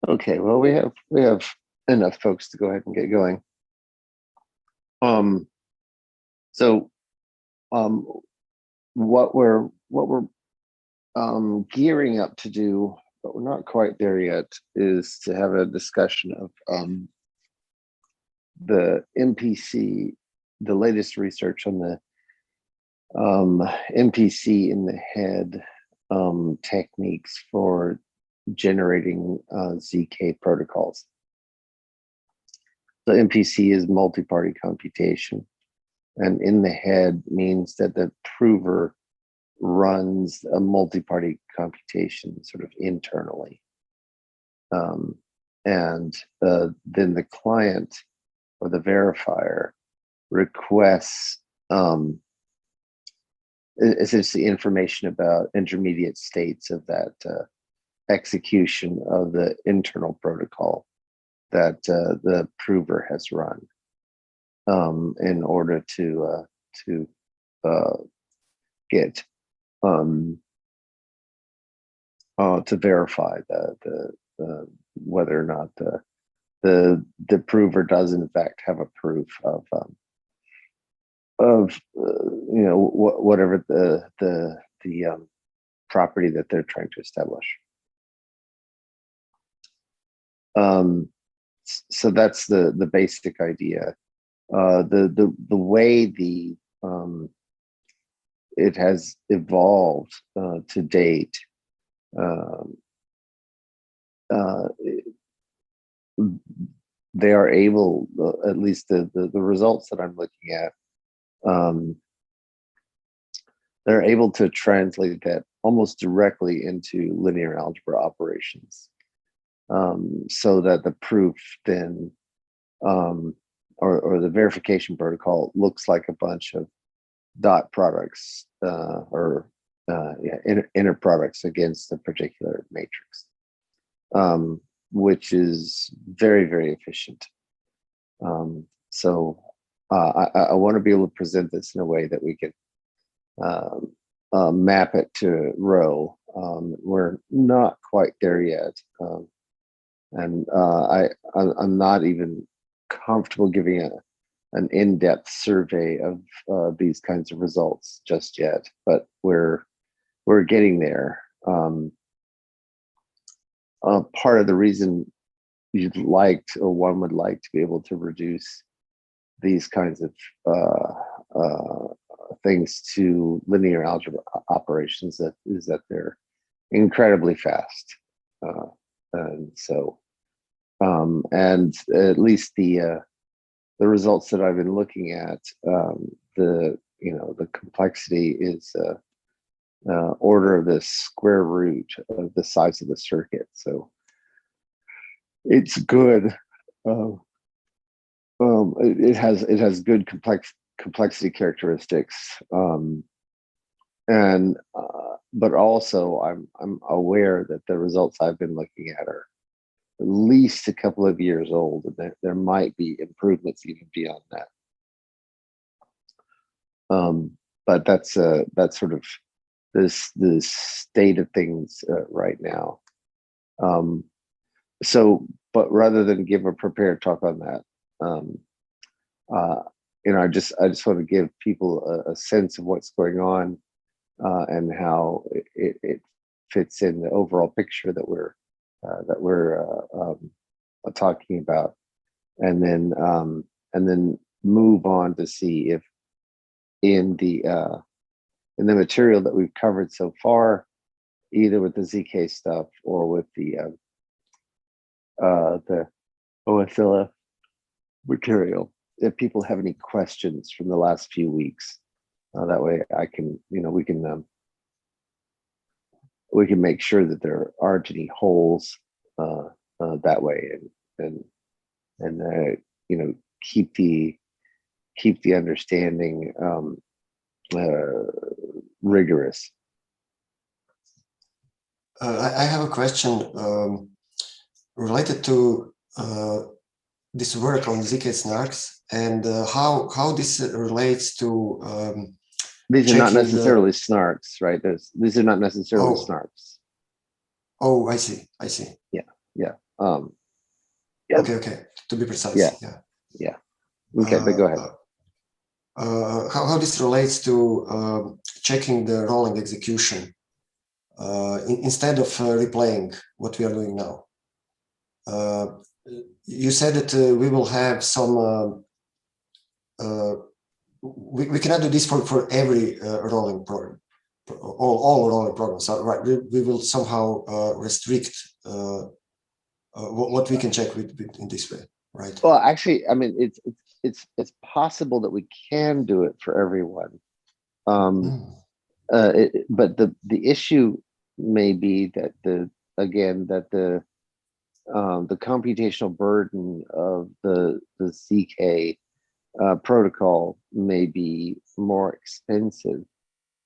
Okay, well, we have enough folks to go ahead and get going. So what we're gearing up to do, but we're not quite there yet, is to have a discussion of the MPC, the latest research on the MPC-in-the-head techniques for generating ZK protocols. The MPC is multi-party computation, and in the head means that the prover runs a multi-party computation sort of internally. And then the client or the verifier requests essentially information about intermediate states of that execution of the internal protocol that the prover has run in order to get to verify the whether or not the prover does in fact have a proof of whatever the property that they're trying to establish. So that's the basic idea. The way it has evolved to date, they are able, at least the results that I'm looking at, they're able to translate that almost directly into linear algebra operations, so that the proof then, or the verification protocol looks like a bunch of dot products inner products against a particular matrix, which is very, very efficient. So I want to be able to present this in a way that we can map it to Rho. We're not quite there yet, and I'm not even comfortable giving an in-depth survey of these kinds of results just yet, but we're getting there. Part of the reason one would like to be able to reduce these kinds of things to linear algebra operations is that they're incredibly fast, and so and at least the results that I've been looking at, the complexity is order of the square root of the size of the circuit, so it's good. It has good complexity characteristics, and but also I'm aware that the results I've been looking at are at least a couple of years old, and there might be improvements even beyond that. But that's sort of this state of things right now. So, but rather than give a prepared talk on that, I just want to give people a sense of what's going on and how it fits in the overall picture that we're talking about, and then move on to see if in the material that we've covered so far, either with the ZK stuff or with the OSLF material, if people have any questions from the last few weeks, that way I can, we can make sure that there aren't any holes that way, and keep the understanding rigorous. I have a question related to this work on ZK snarks and how this relates to these are not necessarily snarks, right? These are not necessarily snarks. Oh, I see. Yeah. Yeah, Okay. To be precise. yeah, Yeah. yeah. Okay, but go ahead. How this relates to checking the rolling execution instead of replaying what we are doing now. You said that we will have some. We cannot do this for every rolling program, all rolling programs. So, right, we will somehow restrict what we can check with in this way, right? Well, actually, I mean, it's possible that we can do it for everyone. But the issue may be that the computational burden of the ZK protocol may be more expensive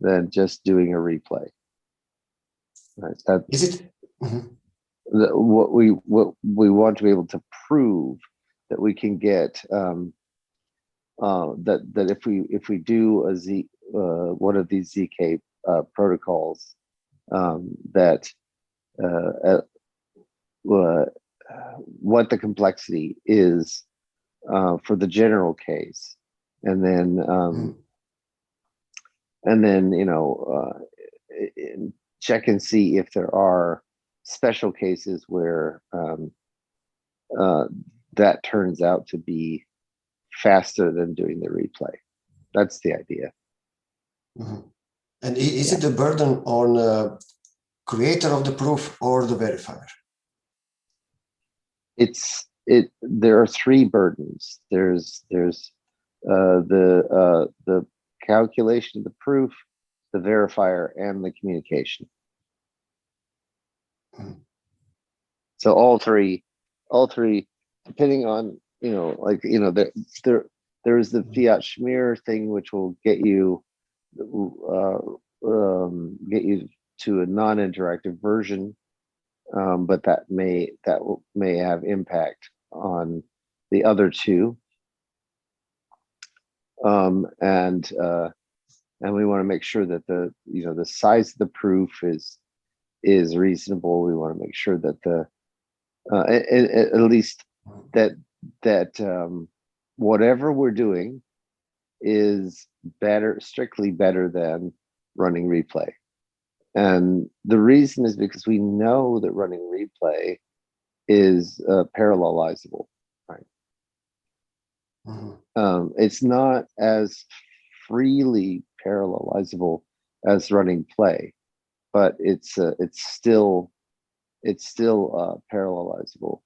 than just doing a replay. Right? Is it? What we want to be able to prove that we can get that if we do a one of these ZK protocols, that what the complexity is for the general case, and then check and see if there are special cases where that turns out to be faster than doing the replay. That's the idea. And is it the burden on creator of the proof or the verifier? There are three burdens. There's the calculation of the proof, the verifier, and the communication. So all three, depending on there's the fiat Schmier thing, which will get you to a non-interactive version, but that may have impact on the other two, and we want to make sure that the size of the proof is reasonable. We want to make sure that at least that whatever we're doing is strictly better than running replay. And the reason is because we know that running replay is parallelizable, right? It's not as freely parallelizable as running play, but it's still parallelizable.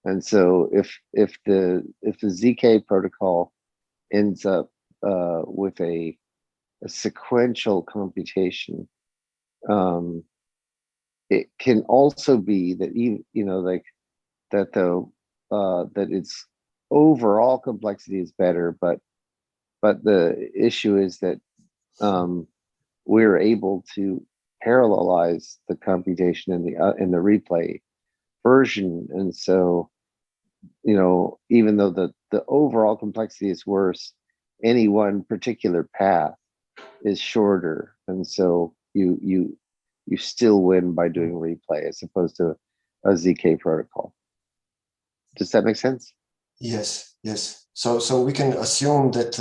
And so if the ZK protocol ends up with a sequential computation, it can also be that that its overall complexity is better, but the issue is that we're able to parallelize the computation in the replay version, and so even though the overall complexity is worse, any one particular path is shorter, and so you still win by doing replay as opposed to a ZK protocol. Does that make sense? Yes. So we can assume that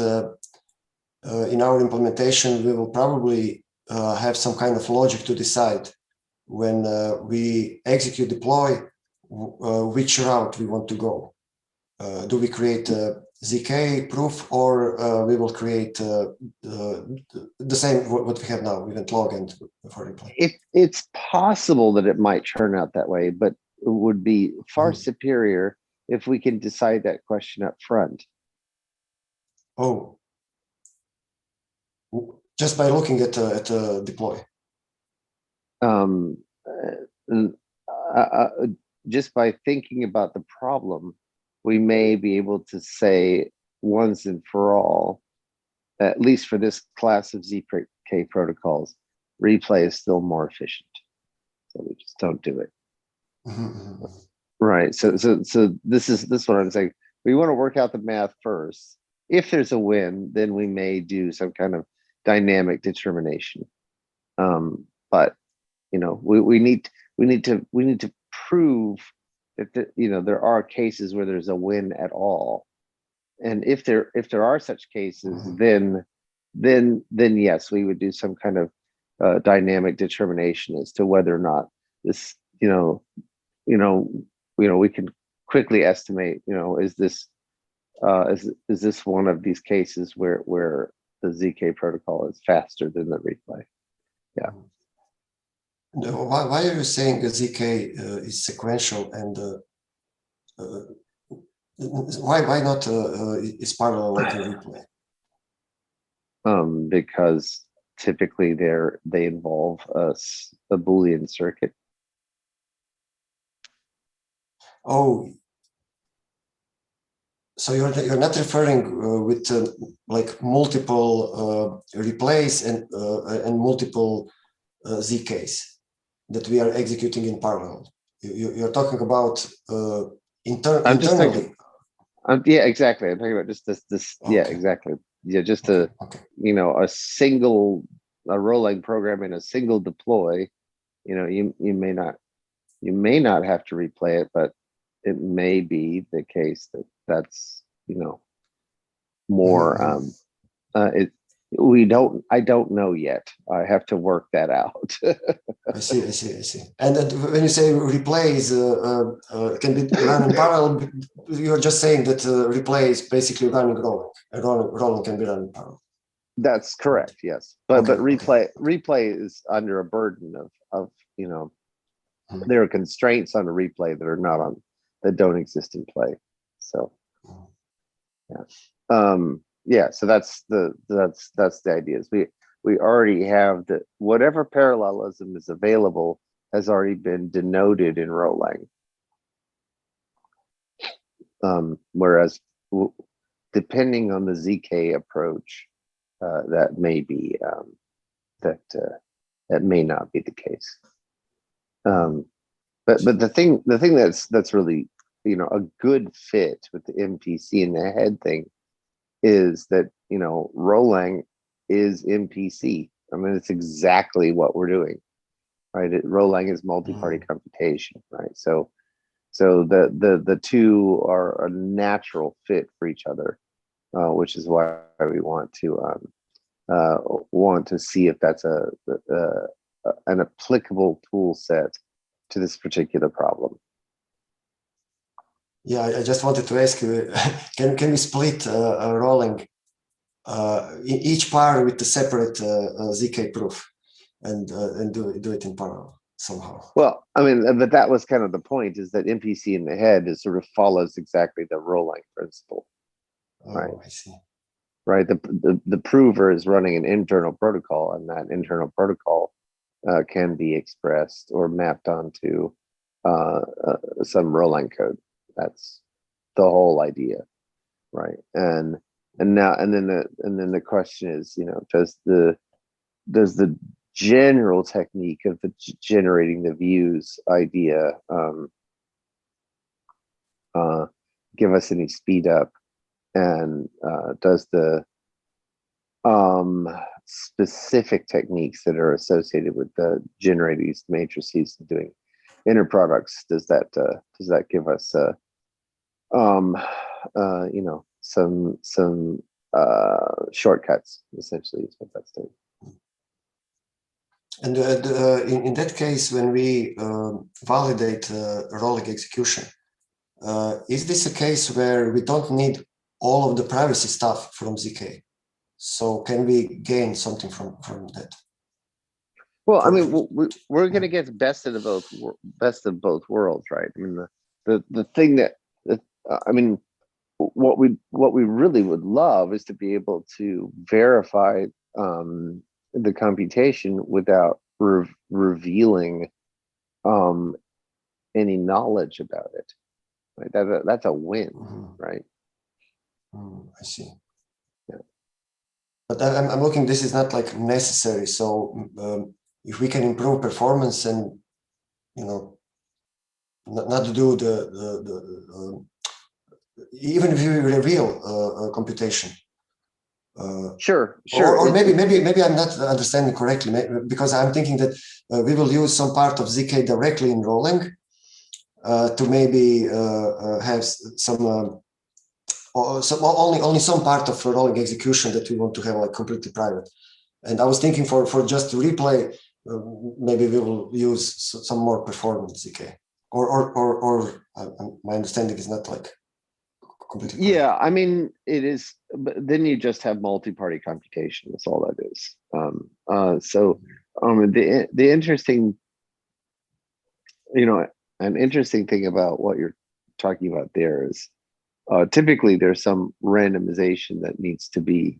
in our implementation we will probably have some kind of logic to decide when we execute deploy which route we want to go. Do we create a ZK proof, or we will create the same what we have now, event log and for replay? It's possible that it might turn out that way, but it would be far superior if we can decide that question up front. Oh, just by looking at a deploy. Just by thinking about the problem, we may be able to say once and for all, at least for this class of ZK protocols, replay is still more efficient. So we just don't do it. Right. So this is what I'm saying. We want to work out the math first. If there's a win, then we may do some kind of dynamic determination. But we need to prove there are cases where there's a win at all. And if there are such cases, then yes, we would do some kind of dynamic determination as to whether or not this, we can quickly estimate, is this one of these cases where the ZK protocol is faster than the replay? Yeah. Why are you saying ZK is sequential, and why not is parallel like a replay? Because typically they involve a Boolean circuit. Oh, so you're not referring with like multiple replays and multiple ZKs that we are executing in parallel. You're talking about internally. Yeah, exactly. I'm talking about just this. Okay. Yeah, exactly. Yeah, just a rolling program in a single deploy. You may not have to replay it, but it may be the case that's more. I don't know yet. I have to work that out. I see. And when you say replays can be run in parallel, you're just saying that replay is basically running rolling. And rolling can be run in parallel. That's correct. Yes, but replay is under a burden of there are constraints on a replay that don't exist in play. So yeah. So that's the idea. Is we already have whatever parallelism is available has already been denoted in Rolang. Whereas depending on the ZK approach, that may be that may not be the case. But the thing that's really a good fit with the MPC-in-the-head thing is that Rolang is MPC. I mean, it's exactly what we're doing, right? Rolang is multi-party computation, right? So the two are a natural fit for each other, which is why we want to see if that's an applicable tool set to this particular problem. Yeah, I just wanted to ask you, can we split Rolang each par with a separate ZK proof and do it in parallel somehow? Well, I mean, but that was kind of the point, is that MPC-in-the-head sort of follows exactly the Rolang principle. Oh, right? I see. Right. The prover is running an internal protocol, and that internal protocol can be expressed or mapped onto some Rolang code. That's the whole idea, right? And then the question is, does the general technique of the generating the views idea give us any speed up, and does the specific techniques that are associated with the generating these matrices and doing inner products, does that give us some shortcuts, essentially, is what that's doing. And in that case, when we validate Rolang execution, is this a case where we don't need all of the privacy stuff from ZK? So can we gain something from that? Well, I mean, we're going to get the best of both worlds, right? I mean, the thing that I mean, what we really would love is to be able to verify the computation without revealing any knowledge about it. Right? That's a win, right? I see. Yeah. But I'm looking, this is not like necessary. So if we can improve performance and, not to do even if we reveal computation. Sure. Or maybe I'm not understanding correctly, because I'm thinking that we will use some part of ZK directly in Rolang, to maybe have only some part of rolling execution that we want to have like completely private. And I was thinking for just to replay, maybe we will use some more performance ZK. Or my understanding is not like completely correct. Yeah, I mean it is, but then you just have multi-party computation. That's all that is. The interesting, an interesting thing about what you're talking about there is typically there's some randomization that needs to be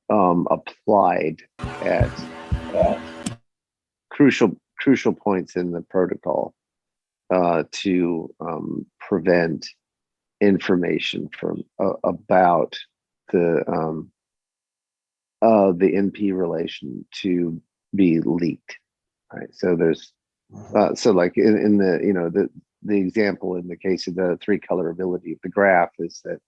applied at crucial points in the protocol to prevent information from about the NP relation to be leaked, right? So there's so like in the the example in the case of the 3-colorability of the graph is that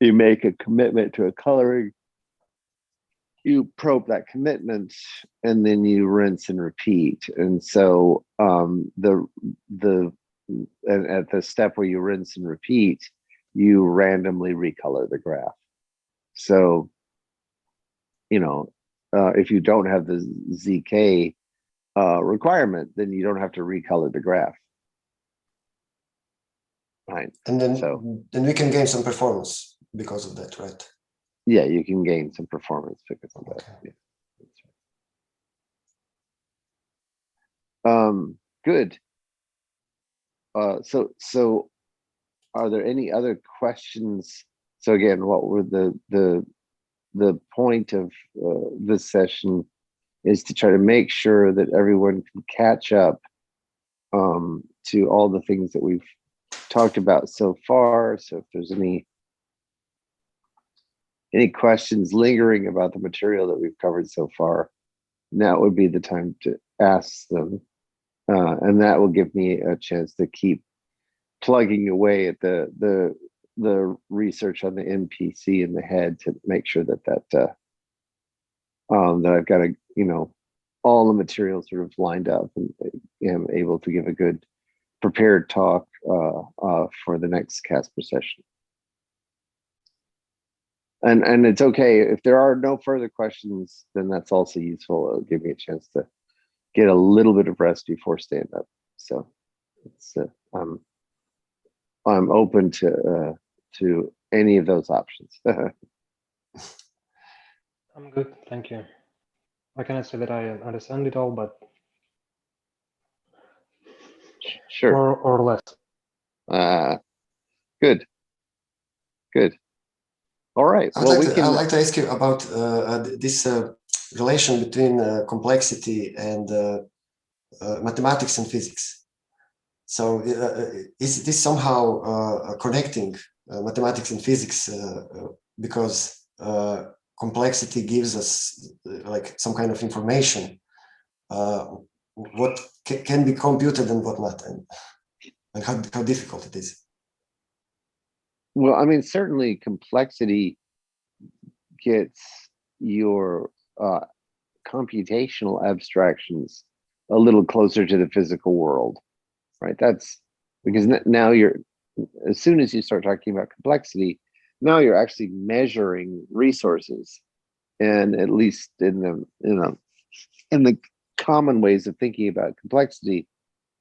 you make a commitment to a coloring, you probe that commitment, and then you rinse and repeat. And so and at the step where you rinse and repeat, you randomly recolor the graph. So if you don't have the ZK requirement, then you don't have to recolor the graph. Right. And then we can gain some performance because of that, right? Yeah, you can gain some performance because of that. Okay. Yeah, good. So are there any other questions? So again, what were the point of this session is to try to make sure that everyone can catch up to all the things that we've talked about so far. So if there's any questions lingering about the material that we've covered so far, now would be the time to ask them. And that will give me a chance to keep plugging away at the research on the MPC in the head to make sure that I've got all the materials sort of lined up and am able to give a good prepared talk for the next Casper session. And it's okay if there are no further questions, then that's also useful. It'll give me a chance to get a little bit of rest before stand up. So it's I'm open to any of those options. I'm good, thank you. I cannot say that I understand it all, but Sure, or less. Good. All right. I'd like to ask you about this relation between complexity and mathematics and physics. So is this somehow connecting mathematics and physics because complexity gives us like some kind of information, what can be computed and what not, and how difficult it is? Well, I mean, certainly complexity gets your computational abstractions a little closer to the physical world, right? That's because now as soon as you start talking about complexity, now you're actually measuring resources, and at least in the common ways of thinking about complexity,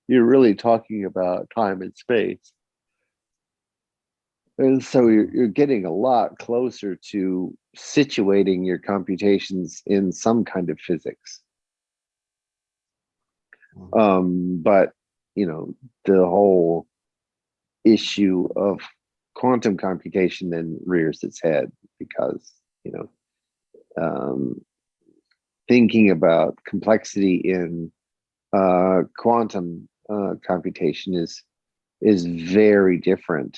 you're really talking about time and space. And so you're getting a lot closer to situating your computations in some kind of physics. But the whole issue of quantum computation then rears its head because thinking about complexity in quantum computation is very different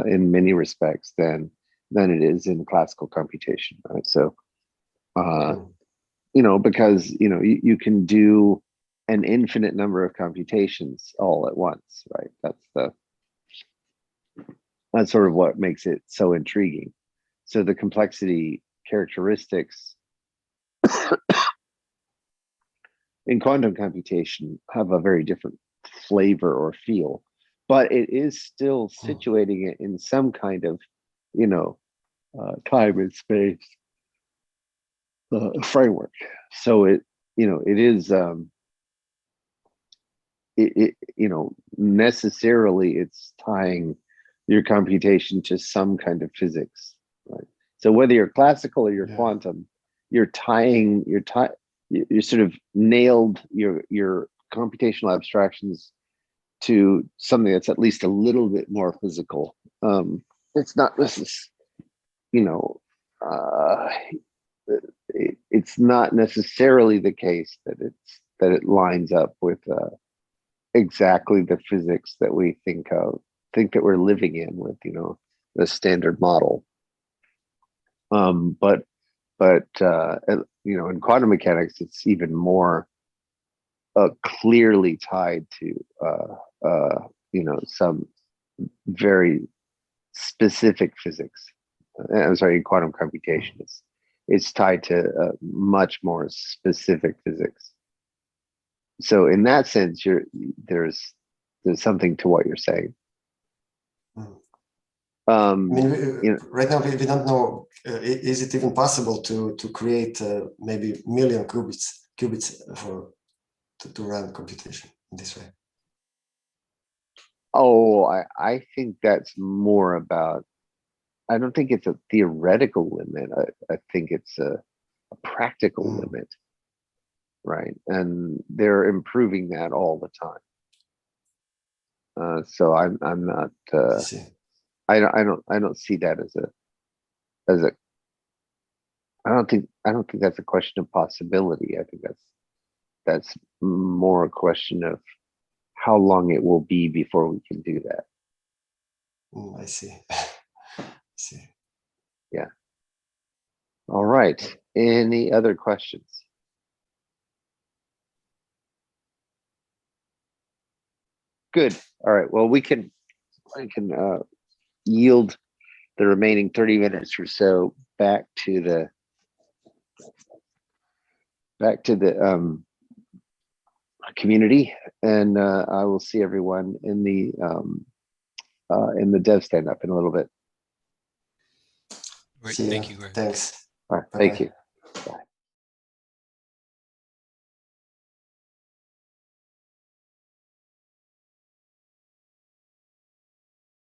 in many respects than it is in classical computation, right? So because you can do an infinite number of computations all at once, right? That's sort of what makes it so intriguing. So the complexity characteristics in quantum computation have a very different flavor or feel, but it is still situating it in some kind of, you know, time and space framework. So it, you know, it is, you know, necessarily it's tying your computation to some kind of physics, right? So whether you're classical or you're quantum, you're sort of nailed your computational abstractions to something that's at least a little bit more physical. It's not, this is, you know, it's not necessarily the case that it lines up with exactly the physics that we think that we're living in with, you know, the standard model. But you know, in quantum mechanics, it's even more clearly tied to you know, some very specific physics. I'm sorry, in quantum computation, it's tied to much more specific physics. So in that sense, there's something to what you're saying. I mean, you know, right now we don't know. Is it even possible to create maybe million qubits for to run computation in this way? Oh, I think that's more about. I don't think it's a theoretical limit. I think it's a practical limit, right? And they're improving that all the time. So I'm not. I don't see that as a. I don't think that's a question of possibility. I think that's more a question of how long it will be before we can do that. I see. I see. Yeah. All right. Any other questions? Good. All right. Well, I can yield the remaining 30 minutes or so back to the community, and I will see everyone in the dev stand up in a little bit. Great. Thank you. Thanks. All right. Bye-bye. Thank you. Bye.